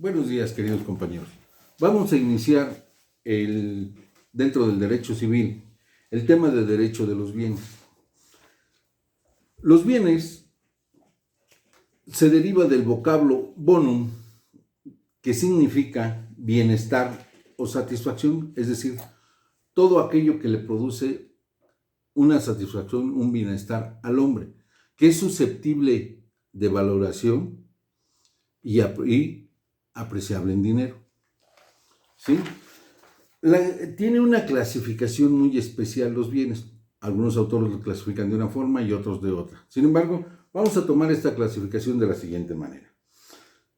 Buenos días, queridos compañeros. Vamos a iniciar dentro del derecho civil el tema del derecho de los bienes. Los bienes se deriva del vocablo bonum, que significa bienestar o satisfacción, es decir, todo aquello que le produce una satisfacción, un bienestar al hombre, que es susceptible de valoración y apreciable en dinero. ¿Sí? Tiene una clasificación muy especial los bienes. Algunos autores lo clasifican de una forma y otros de otra. Sin embargo, vamos a tomar esta clasificación de la siguiente manera.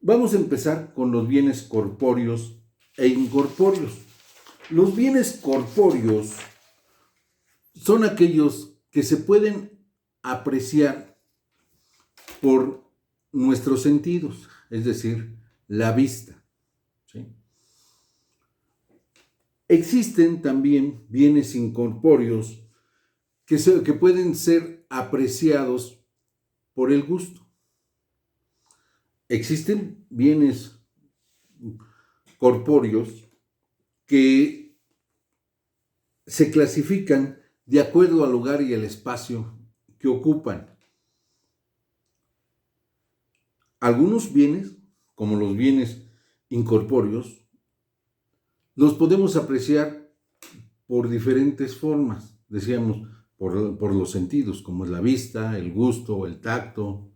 Vamos a empezar con los bienes corpóreos e incorpóreos. Los bienes corpóreos son aquellos que se pueden apreciar por nuestros sentidos, es decir, la vista. ¿Sí? Existen también bienes incorpóreos que pueden ser apreciados por el gusto. Existen bienes corpóreos que se clasifican de acuerdo al lugar y el espacio que ocupan. Algunos bienes, como los bienes incorpóreos, los podemos apreciar por diferentes formas. Decíamos, por los sentidos, como es la vista, el gusto, el tacto,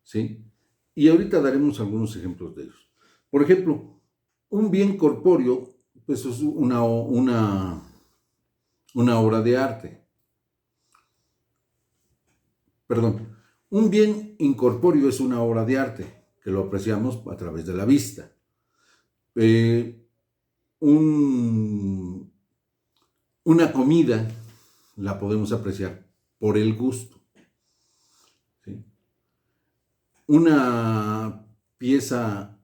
¿sí? Y ahorita daremos algunos ejemplos de ellos. Por ejemplo, un bien corpóreo, pues es una obra de arte. Perdón, un bien incorpóreo es una obra de arte, que lo apreciamos a través de la vista. Una comida la podemos apreciar por el gusto. ¿Sí? Una pieza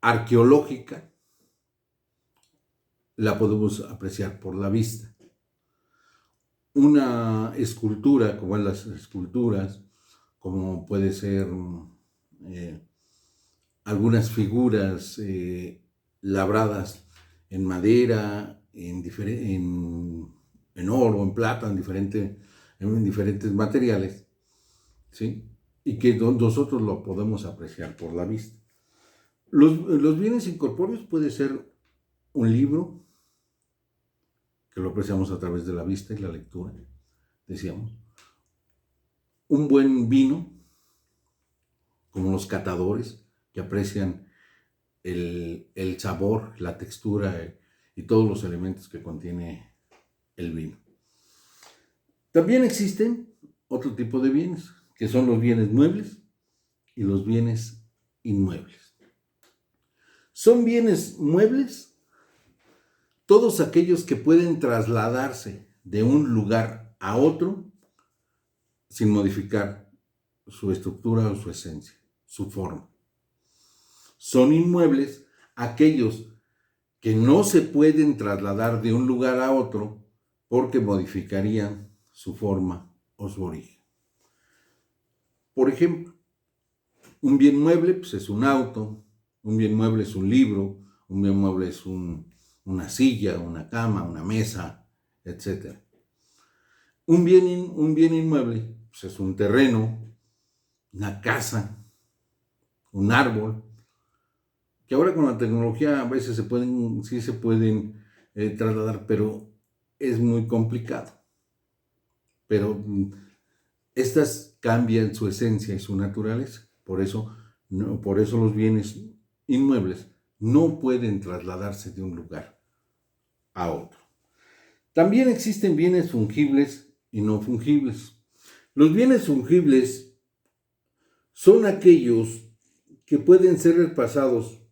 arqueológica la podemos apreciar por la vista. Una escultura, como en las esculturas, como puede ser algunas figuras labradas en madera, en oro, en plata, en diferentes materiales, ¿sí? Y que nosotros lo podemos apreciar por la vista. Los bienes incorpóreos puede ser un libro, que lo apreciamos a través de la vista y la lectura, decíamos. Un buen vino, como los catadores, que aprecian el sabor, la textura y todos los elementos que contiene el vino. También existen otro tipo de bienes, que son los bienes muebles y los bienes inmuebles. Son bienes muebles todos aquellos que pueden trasladarse de un lugar a otro sin modificar su estructura o su esencia, su forma. Son inmuebles aquellos que no se pueden trasladar de un lugar a otro porque modificarían su forma o su origen. Por ejemplo, un bien mueble pues, es un auto, un bien mueble es un libro, un bien mueble es una silla, una cama, una mesa, etc. Un bien inmueble pues, es un terreno, una casa, un árbol, que ahora con la tecnología a veces sí se pueden trasladar, pero es muy complicado. Pero estas cambian su esencia y su naturaleza. Por eso los bienes inmuebles no pueden trasladarse de un lugar a otro. También existen bienes fungibles y no fungibles. Los bienes fungibles son aquellos que pueden ser reemplazados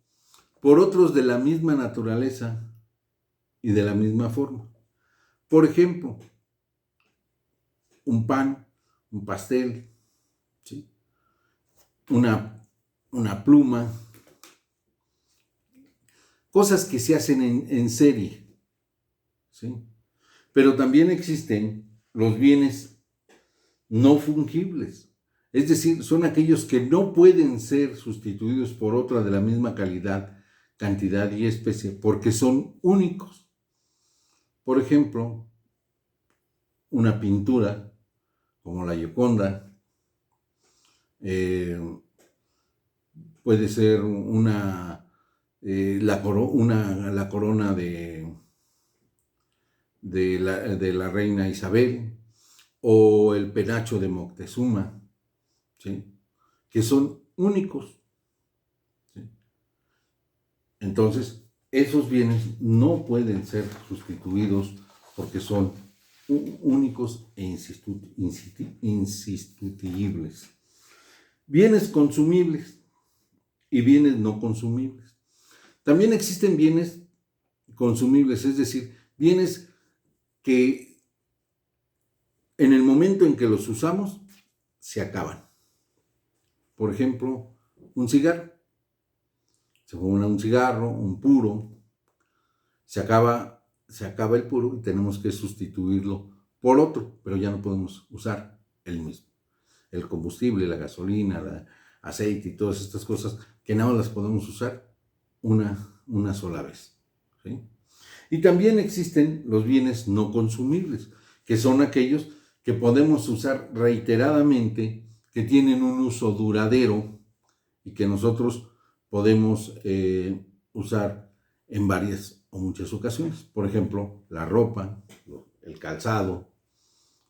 por otros de la misma naturaleza y de la misma forma. Por ejemplo, un pan, un pastel, ¿sí? una pluma, cosas que se hacen en serie, ¿sí? Pero también existen los bienes no fungibles. Es decir, son aquellos que no pueden ser sustituidos por otra de la misma calidad, cantidad y especie, porque son únicos. Por ejemplo, una pintura como la Gioconda, puede ser la corona de la reina Isabel, o el penacho de Moctezuma, ¿sí? Que son únicos, ¿sí? Entonces, esos bienes no pueden ser sustituidos porque son únicos e insustituibles. Bienes consumibles y bienes no consumibles. También existen bienes consumibles, es decir, bienes que en el momento en que los usamos se acaban. Por ejemplo, un cigarro. Se fuma un cigarro, un puro, se acaba el puro y tenemos que sustituirlo por otro, pero ya no podemos usar el mismo. El combustible, la gasolina, el aceite y todas estas cosas que nada más las podemos usar una sola vez, ¿sí? Y también existen los bienes no consumibles, que son aquellos que podemos usar reiteradamente, que tienen un uso duradero y que nosotros podemos usar en varias o muchas ocasiones. Por ejemplo, la ropa, el calzado,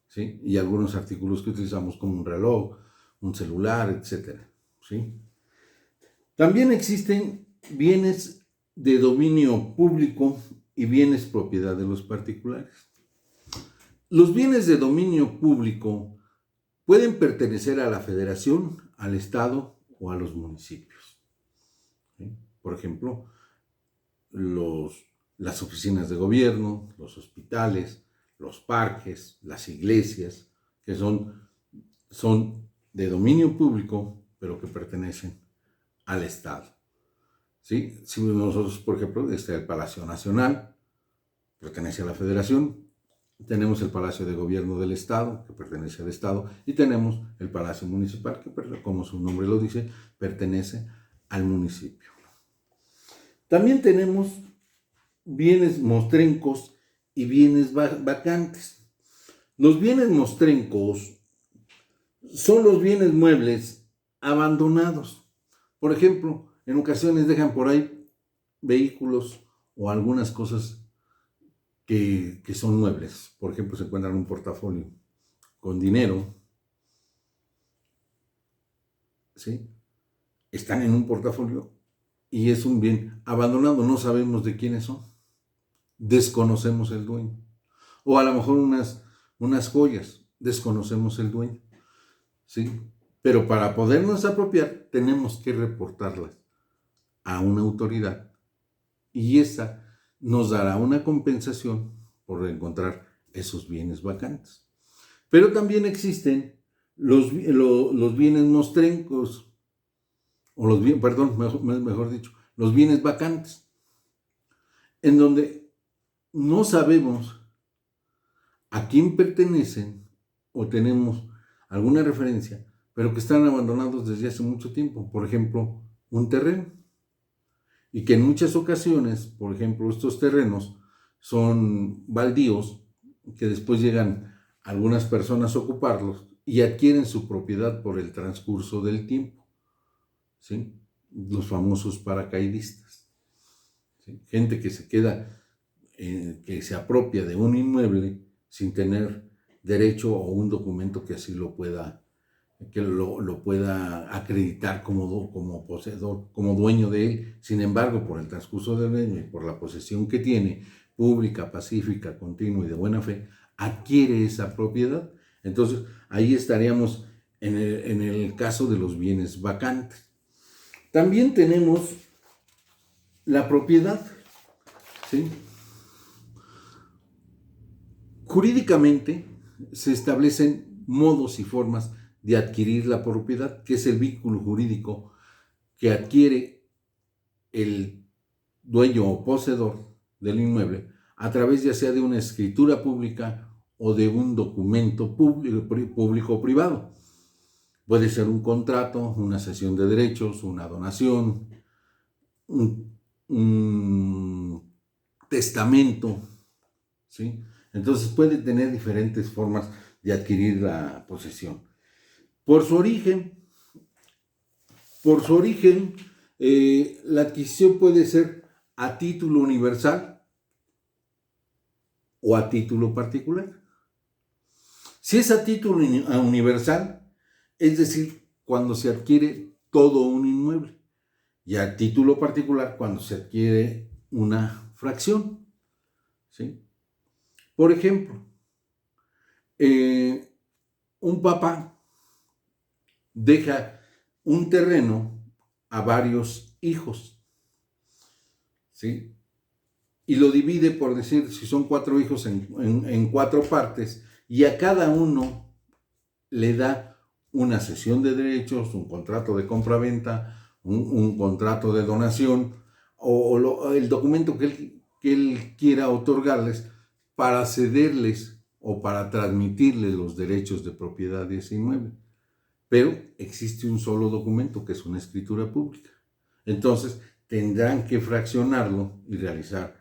¿sí? Y algunos artículos que utilizamos como un reloj, un celular, etc., ¿sí? También existen bienes de dominio público y bienes propiedad de los particulares. Los bienes de dominio público pueden pertenecer a la federación, al estado o a los municipios, ¿sí? Por ejemplo, las oficinas de gobierno, los hospitales, los parques, las iglesias, que son de dominio público, pero que pertenecen al Estado, ¿sí? Si nosotros, por ejemplo, el Palacio Nacional pertenece a la Federación, tenemos el Palacio de Gobierno del Estado, que pertenece al Estado, y tenemos el Palacio Municipal, que, como su nombre lo dice, pertenece al municipio. También tenemos bienes mostrencos y bienes vacantes. Los bienes mostrencos son los bienes muebles abandonados. Por ejemplo, en ocasiones dejan por ahí vehículos o algunas cosas que son muebles. Por ejemplo, se encuentran un portafolio con dinero, ¿sí? Están en un portafolio y es un bien abandonado, no sabemos de quiénes son, desconocemos el dueño. O a lo mejor unas joyas, desconocemos el dueño, ¿sí? Pero para podernos apropiar tenemos que reportarlas a una autoridad y esa nos dará una compensación por encontrar esos bienes vacantes. Pero también existen los bienes mostrencos, o mejor dicho, los bienes vacantes, en donde no sabemos a quién pertenecen o tenemos alguna referencia, pero que están abandonados desde hace mucho tiempo. Por ejemplo, un terreno. Y que en muchas ocasiones, por ejemplo, estos terrenos son baldíos, que después llegan algunas personas a ocuparlos y adquieren su propiedad por el transcurso del tiempo, ¿sí? Los famosos paracaidistas, ¿sí? Gente que se queda, que se apropia de un inmueble sin tener derecho o un documento que así lo pueda acreditar como poseedor, como dueño de él. Sin embargo, por el transcurso del año y por la posesión que tiene, pública, pacífica, continua y de buena fe, adquiere esa propiedad. Entonces, ahí estaríamos en el caso de los bienes vacantes. También tenemos la propiedad, ¿sí? Jurídicamente se establecen modos y formas de adquirir la propiedad, que es el vínculo jurídico que adquiere el dueño o poseedor del inmueble a través ya sea de una escritura pública o de un documento público o privado. Puede ser un contrato, una cesión de derechos, una donación, un testamento, ¿sí? Entonces puede tener diferentes formas de adquirir la posesión. Por su origen, la adquisición puede ser a título universal o a título particular. Si es a título universal, es decir, cuando se adquiere todo un inmueble, y a título particular cuando se adquiere una fracción, ¿sí? Por ejemplo, un papá deja un terreno a varios hijos, ¿sí? Y lo divide, por decir, si son 4 hijos, en 4 partes, y a cada uno le da una cesión de derechos, un contrato de compra-venta, un contrato de donación, o el documento que él quiera otorgarles para cederles o para transmitirles los derechos de propiedad de ese inmueble. Pero existe un solo documento, que es una escritura pública. Entonces tendrán que fraccionarlo y realizar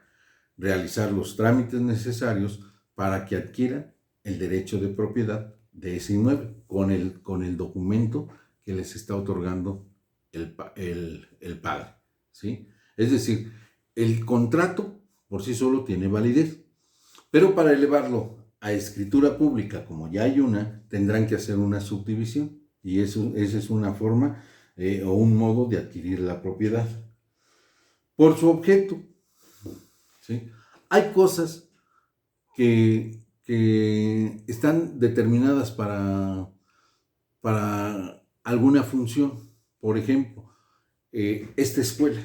los trámites necesarios para que adquieran el derecho de propiedad de ese inmueble con el documento que les está otorgando el padre, ¿sí? Es decir, el contrato por sí solo tiene validez, pero para elevarlo a escritura pública, como ya hay una, tendrán que hacer una subdivisión, y esa es una forma o un modo de adquirir la propiedad. Por su objeto, ¿sí? Hay cosas que están determinadas para alguna función. Por ejemplo, esta escuela,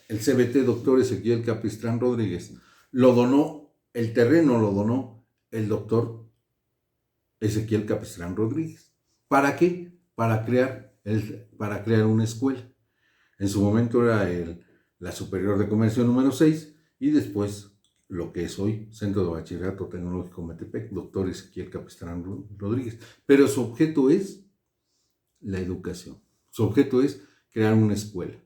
el CBT Doctor Ezequiel Capistrán Rodríguez, el terreno lo donó el doctor Ezequiel Capistrán Rodríguez. ¿Para qué? Para crear una escuela. En su momento era la Superior de Comercio número 6, y después lo que es hoy Centro de Bachillerato Tecnológico Metepec, doctor Ezequiel Capistrán Rodríguez. Pero su objeto es la educación. Su objeto es crear una escuela,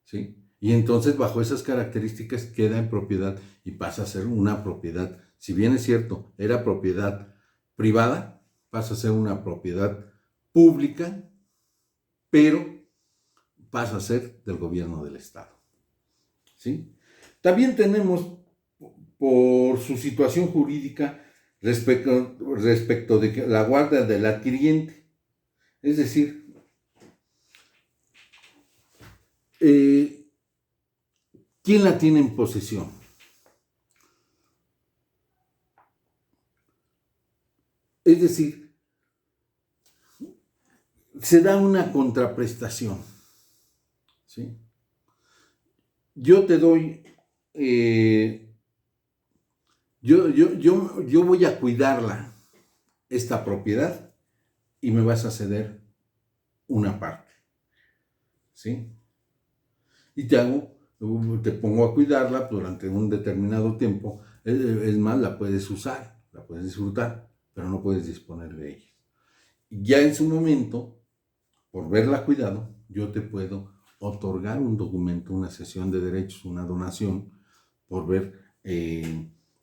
¿sí? Y entonces, bajo esas características, queda en propiedad y pasa a ser una propiedad. Si bien es cierto, era propiedad privada, pasa a ser una propiedad pública, pero pasa a ser del gobierno del estado, ¿sí? También tenemos, por su situación jurídica, respecto de la guarda del adquiriente. Es decir, ¿quién la tiene en posesión? Es decir, se da una contraprestación, ¿sí? Yo te doy, yo voy a cuidarla, esta propiedad, y me vas a ceder una parte, ¿sí? Y te pongo a cuidarla durante un determinado tiempo. Es más, la puedes usar, la puedes disfrutar, pero no puedes disponer de ella. Ya en su momento, por verla cuidado, yo te puedo otorgar un documento, una cesión de derechos, una donación, por ver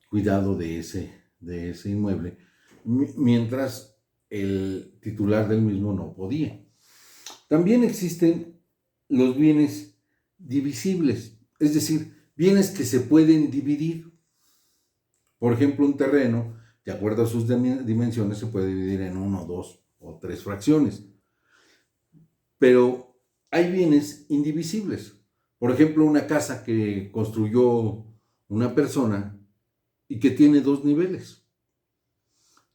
cuidado de ese inmueble, mientras el titular del mismo no podía. También existen los bienes divisibles, es decir, bienes que se pueden dividir. Por ejemplo, un terreno, de acuerdo a sus dimensiones, se puede dividir en 1, 2 o 3 fracciones. Pero hay bienes indivisibles. Por ejemplo, una casa que construyó una persona y que tiene 2 niveles.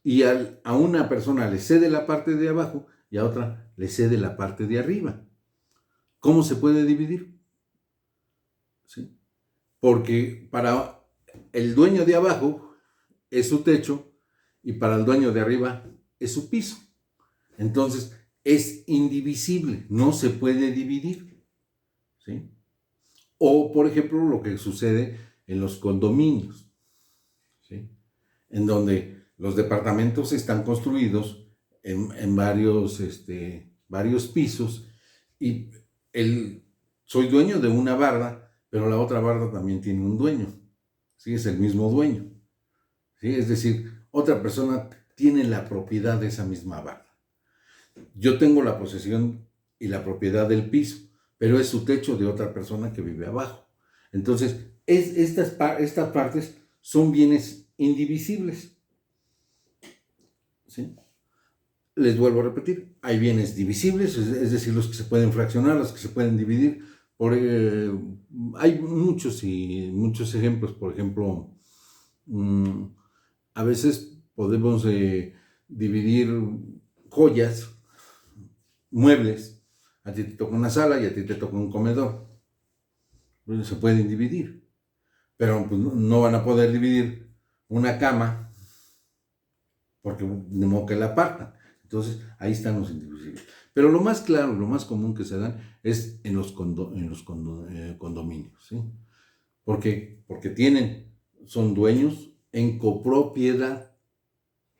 Y a una persona le cede la parte de abajo y a otra le cede la parte de arriba. ¿Cómo se puede dividir? ¿Sí? Porque para el dueño de abajo es su techo y para el dueño de arriba es su piso. Entonces es indivisible, no se puede dividir, ¿sí? O, por ejemplo, lo que sucede en los condominios, ¿sí? En donde los departamentos están construidos en varios varios pisos y soy dueño de una barda, pero la otra barda también tiene un dueño, ¿sí? Es el mismo dueño, ¿sí? Es decir, otra persona tiene la propiedad de esa misma barda. Yo tengo la posesión y la propiedad del piso, pero es su techo de otra persona que vive abajo. Entonces, estas partes son bienes indivisibles, ¿sí? Les vuelvo a repetir, hay bienes divisibles, es decir, los que se pueden fraccionar, los que se pueden dividir. Hay muchos ejemplos. Por ejemplo, a veces podemos dividir joyas, muebles. A ti te toca una sala y a ti te toca un comedor. Se pueden dividir, pero pues, no van a poder dividir una cama porque de modo que la apartan. Entonces, ahí están los indivisibles. Pero lo más claro, lo más común que se dan es en los condominios, ¿sí? ¿Por qué? Porque son dueños en copropiedad,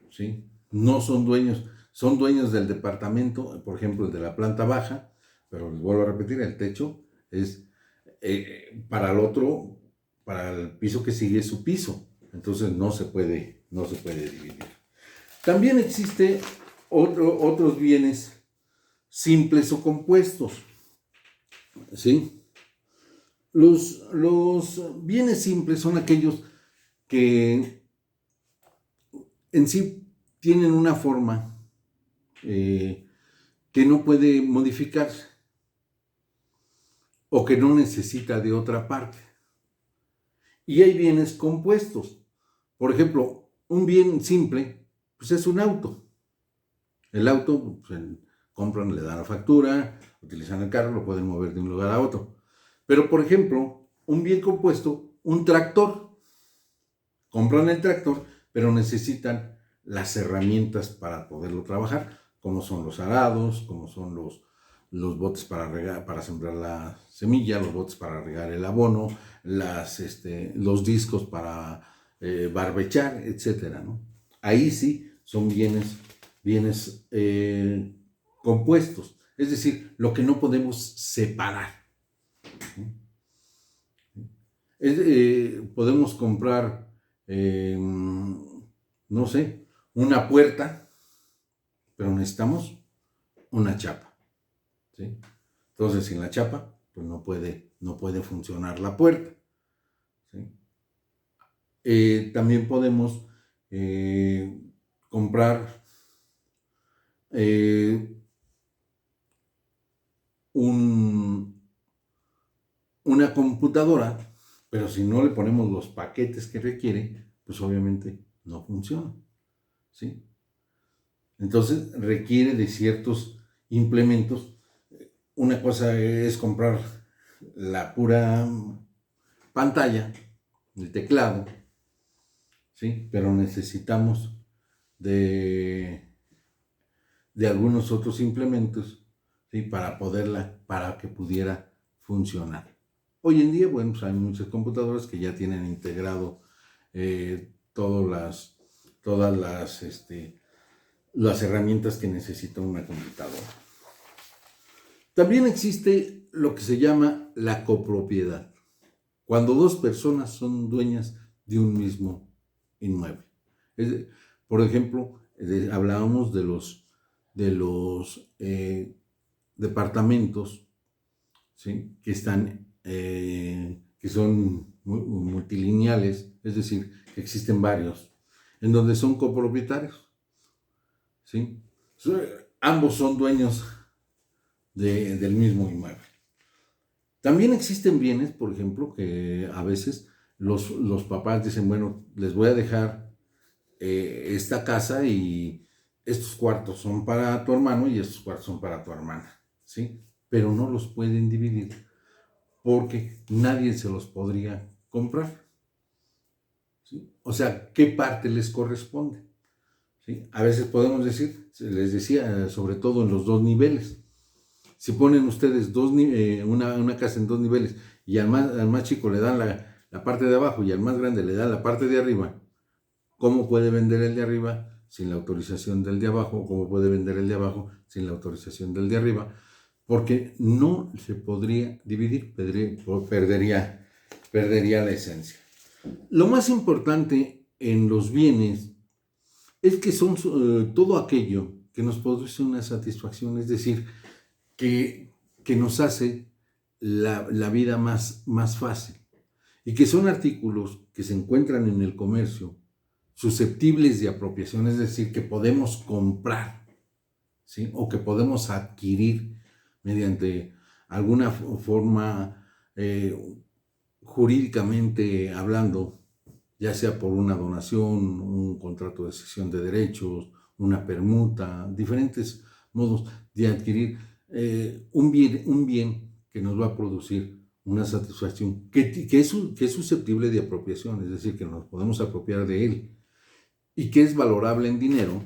¿sí? No son dueños del departamento, por ejemplo, el de la planta baja, pero les vuelvo a repetir, el techo es para el piso que sigue su piso. Entonces no se puede dividir. También existe otros bienes simples o compuestos, ¿sí? Los bienes simples son aquellos que en sí tienen una forma que no puede modificarse o que no necesita de otra parte. Y hay bienes compuestos. Por ejemplo, un bien simple, pues es un auto. El auto, pues, compran, le dan la factura, utilizan el carro, lo pueden mover de un lugar a otro. Pero, por ejemplo, un bien compuesto, un tractor. Compran el tractor, pero necesitan las herramientas para poderlo trabajar, como son los arados, como son los botes para regar, para sembrar la semilla, los botes para regar el abono, los discos para barbechar, etcétera, ¿no? Ahí sí son bienes compuestos, es decir, lo que no podemos separar. Podemos comprar, no sé, una puerta, pero necesitamos una chapa, ¿sí? Entonces, sin la chapa, pues no puede funcionar la puerta, ¿sí? También podemos comprar una computadora, pero si no le ponemos los paquetes que requiere, pues obviamente no funciona, ¿sí? Entonces requiere de ciertos implementos. Una cosa es comprar la pura pantalla, el teclado, ¿sí? Pero necesitamos de algunos otros implementos, ¿sí? Para que pudiera funcionar. Hoy en día, bueno, pues hay muchas computadoras que ya tienen integrado todas las herramientas que necesita una computadora. También existe lo que se llama la copropiedad, cuando dos personas son dueñas de un mismo inmueble. Por ejemplo, hablábamos de los departamentos, ¿sí? Que son multilineales, es decir, que existen varios, en donde son copropietarios, ¿sí? Ambos son dueños del mismo inmueble. También existen bienes, por ejemplo, que a veces los papás dicen, bueno, les voy a dejar esta casa y estos cuartos son para tu hermano y estos cuartos son para tu hermana, ¿sí? Pero no los pueden dividir porque nadie se los podría comprar, ¿sí? O sea, ¿qué parte les corresponde? ¿Sí? A veces podemos decir, les decía, sobre todo en los dos niveles. Si ponen ustedes una casa en dos niveles y al más chico le dan la parte de abajo y al más grande le dan la parte de arriba, ¿cómo puede vender el de arriba sin la autorización del de abajo, o cómo puede vender el de abajo sin la autorización del de arriba, porque no se podría dividir, perdería la esencia. Lo más importante en los bienes es que son todo aquello que nos produce una satisfacción, es decir, que nos hace la vida más fácil, y que son artículos que se encuentran en el comercio susceptibles de apropiación, es decir, que podemos comprar, ¿sí? O que podemos adquirir mediante alguna forma jurídicamente hablando, ya sea por una donación, un contrato de cesión de derechos, una permuta, diferentes modos de adquirir un bien que nos va a producir una satisfacción que es susceptible de apropiación, es decir, que nos podemos apropiar de él y que es valorable en dinero,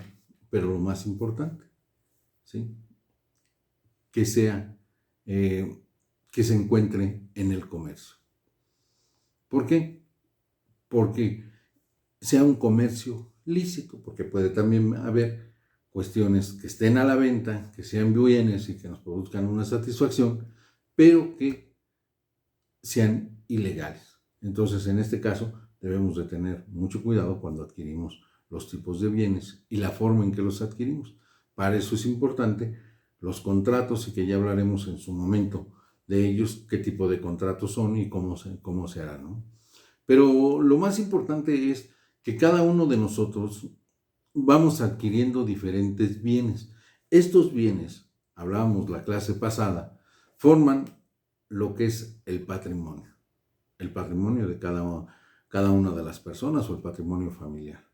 pero lo más importante, ¿sí? Que sea, que se encuentre en el comercio. ¿Por qué? Porque sea un comercio lícito, porque puede también haber cuestiones que estén a la venta, que sean bienes y que nos produzcan una satisfacción, pero que sean ilegales. Entonces, en este caso, debemos de tener mucho cuidado cuando adquirimos los tipos de bienes y la forma en que los adquirimos. Para eso es importante los contratos, y que ya hablaremos en su momento de ellos, qué tipo de contratos son y cómo se harán, ¿no? Pero lo más importante es que cada uno de nosotros vamos adquiriendo diferentes bienes. Estos bienes, hablábamos la clase pasada, forman lo que es el patrimonio de cada una de las personas, o el patrimonio familiar,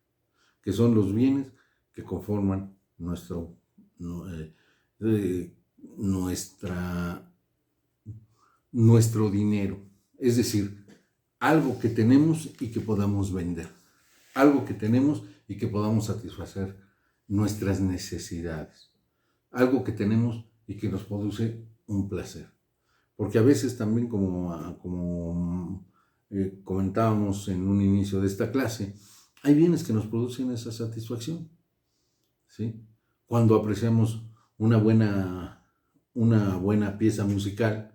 que son los bienes que conforman nuestro dinero, es decir, algo que tenemos y que podamos vender, algo que tenemos y que podamos satisfacer nuestras necesidades, algo que tenemos y que nos produce un placer. Porque a veces también, como comentábamos en un inicio de esta clase, hay bienes que nos producen esa satisfacción, ¿sí? Cuando apreciamos una buena pieza musical,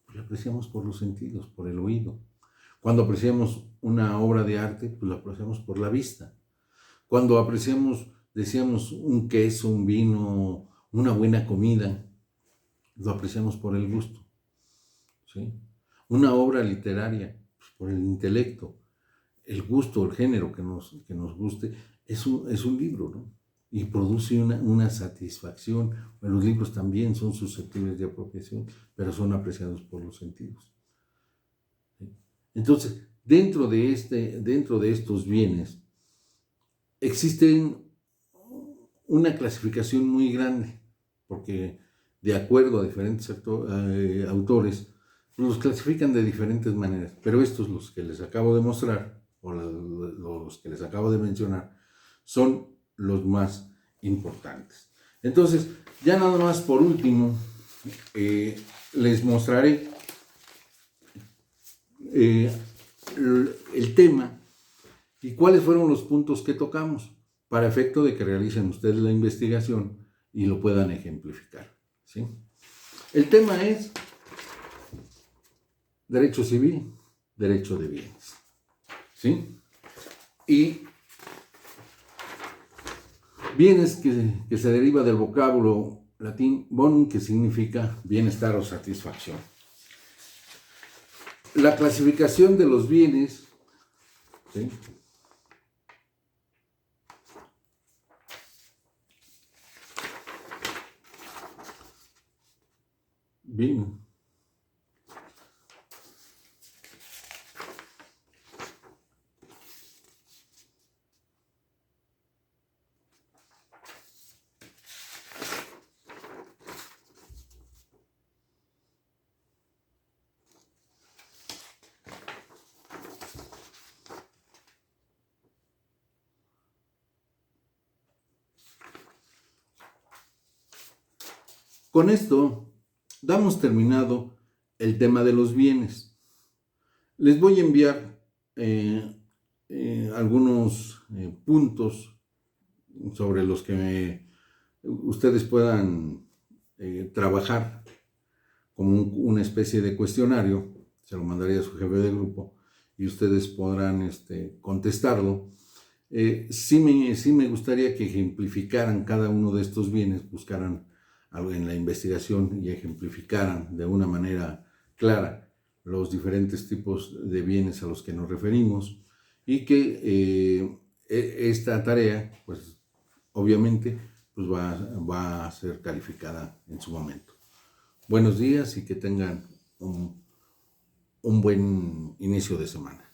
pues la apreciamos por los sentidos, por el oído. Cuando apreciamos una obra de arte, pues la apreciamos por la vista. Cuando apreciamos, decíamos, un queso, un vino, una buena comida, lo apreciamos por el gusto, ¿sí? Una obra literaria, pues por el intelecto. El gusto, el género que nos guste, es un libro, ¿no? Y produce una satisfacción. Los libros también son susceptibles de apropiación, pero son apreciados por los sentidos. Entonces, dentro de estos bienes, existen una clasificación muy grande, porque de acuerdo a diferentes autores, los clasifican de diferentes maneras, pero estos, los que les acabo de mostrar, o los que les acabo de mencionar, son los más importantes. Entonces, ya nada más por último, les mostraré el tema y cuáles fueron los puntos que tocamos, para efecto de que realicen ustedes la investigación y lo puedan ejemplificar, ¿sí? El tema es derecho civil, derecho de bienes, ¿sí? Y bienes que se deriva del vocablo latín bonum, que significa bienestar o satisfacción. La clasificación de los bienes, ¿sí? Bien. Con esto damos terminado el tema de los bienes. Les voy a enviar algunos puntos sobre los que ustedes puedan trabajar como una especie de cuestionario. Se lo mandaría a su jefe de grupo y ustedes podrán contestarlo. Sí me gustaría que ejemplificaran cada uno de estos bienes, buscaran algo en la investigación y ejemplificaran de una manera clara los diferentes tipos de bienes a los que nos referimos, y que esta tarea, pues obviamente, pues va a ser calificada en su momento. Buenos días y que tengan un buen inicio de semana.